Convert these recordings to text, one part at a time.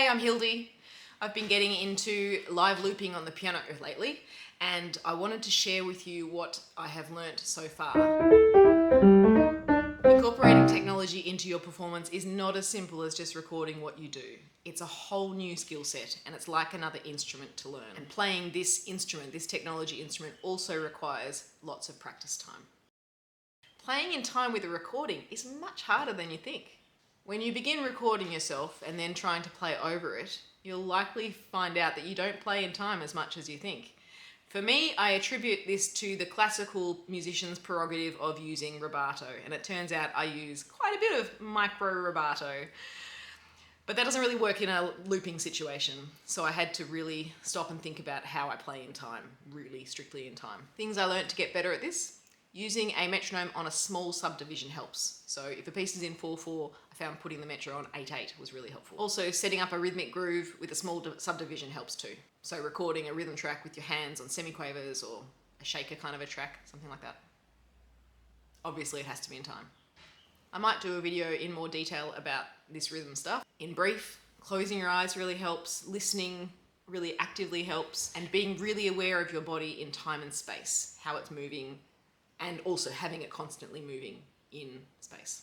Hey, I'm Hildy. I've been getting into live looping on the piano lately, and I wanted to share with you what I have learnt so far. Incorporating technology into your performance is not as simple as just recording what you do. It's a whole new skill set, and it's like another instrument to learn. And playing this instrument, this technology instrument, also requires lots of practice time. Playing in time with a recording is much harder than you think. When you begin recording yourself and then trying to play over it, you'll likely find out that you don't play in time as much as you think. For me, I attribute this to the classical musician's prerogative of using rubato, and it turns out I use quite a bit of micro rubato. But that doesn't really work in a looping situation, so I had to really stop and think about how I play in time, really strictly in time. Things I learned to get better at this: using a metronome on a small subdivision helps. So if a piece is in 4/4, I found putting the metro on 8/8 was really helpful. Also, setting up a rhythmic groove with a small subdivision helps too. So recording a rhythm track with your hands on semiquavers or a shaker kind of a track, something like that. Obviously it has to be in time. I might do a video in more detail about this rhythm stuff. In brief, closing your eyes really helps, listening really actively helps, and being really aware of your body in time and space, how it's moving, and also having it constantly moving in space.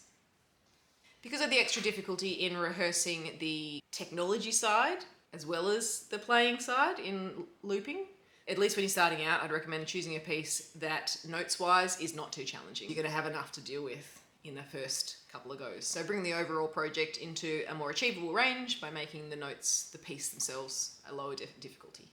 Because of the extra difficulty in rehearsing the technology side as well as the playing side in looping, at least when you're starting out, I'd recommend choosing a piece that notes-wise is not too challenging. You're going to have enough to deal with in the first couple of goes. So bring the overall project into a more achievable range by making the notes, the piece themselves, a lower difficulty.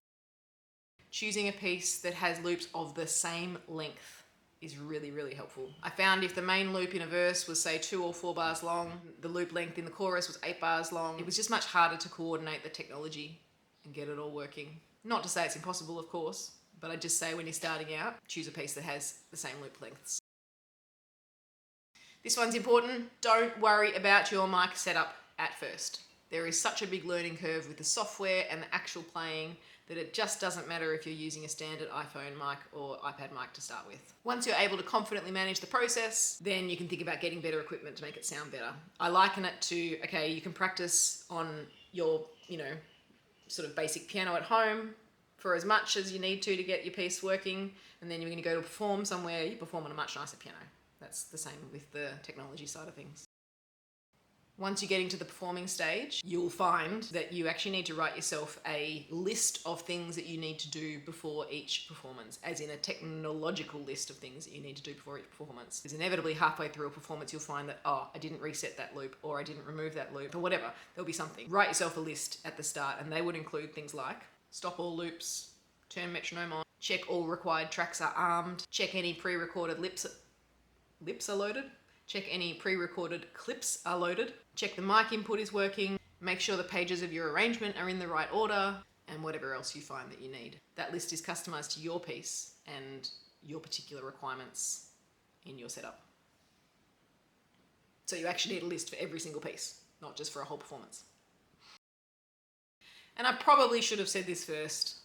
Choosing a piece that has loops of the same length is really, really helpful. I found if the main loop in a verse was say 2 or 4 bars long, the loop length in the chorus was 8 bars long. It was just much harder to coordinate the technology and get it all working. Not to say it's impossible, of course, but I just say when you're starting out, choose a piece that has the same loop lengths. This one's important. Don't worry about your mic setup at first. There is such a big learning curve with the software and the actual playing that it just doesn't matter if you're using a standard iPhone mic or iPad mic to start with. Once you're able to confidently manage the process, then you can think about getting better equipment to make it sound better. I liken it to, okay, you can practice on your, sort of basic piano at home for as much as you need to get your piece working, and then you're going to go to perform somewhere, you perform on a much nicer piano. That's the same with the technology side of things. Once you get into the performing stage, you'll find that you actually need to write yourself a list of things that you need to do before each performance, as in a technological list of things that you need to do before each performance. Because inevitably halfway through a performance, you'll find that, oh, I didn't reset that loop, or I didn't remove that loop, or whatever. There'll be something. Write yourself a list at the start, and they would include things like stop all loops, turn metronome on, check all required tracks are armed, check any pre-recorded lips are loaded, check any pre-recorded clips are loaded, check the mic input is working, make sure the pages of your arrangement are in the right order, and whatever else you find that you need. That list is customized to your piece and your particular requirements in your setup. So you actually need a list for every single piece, not just for a whole performance. And I probably should have said this first,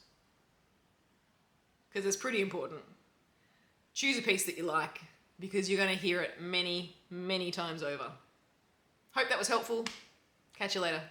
because it's pretty important. Choose a piece that you like, because you're going to hear it many, many times over. Hope that was helpful. Catch you later.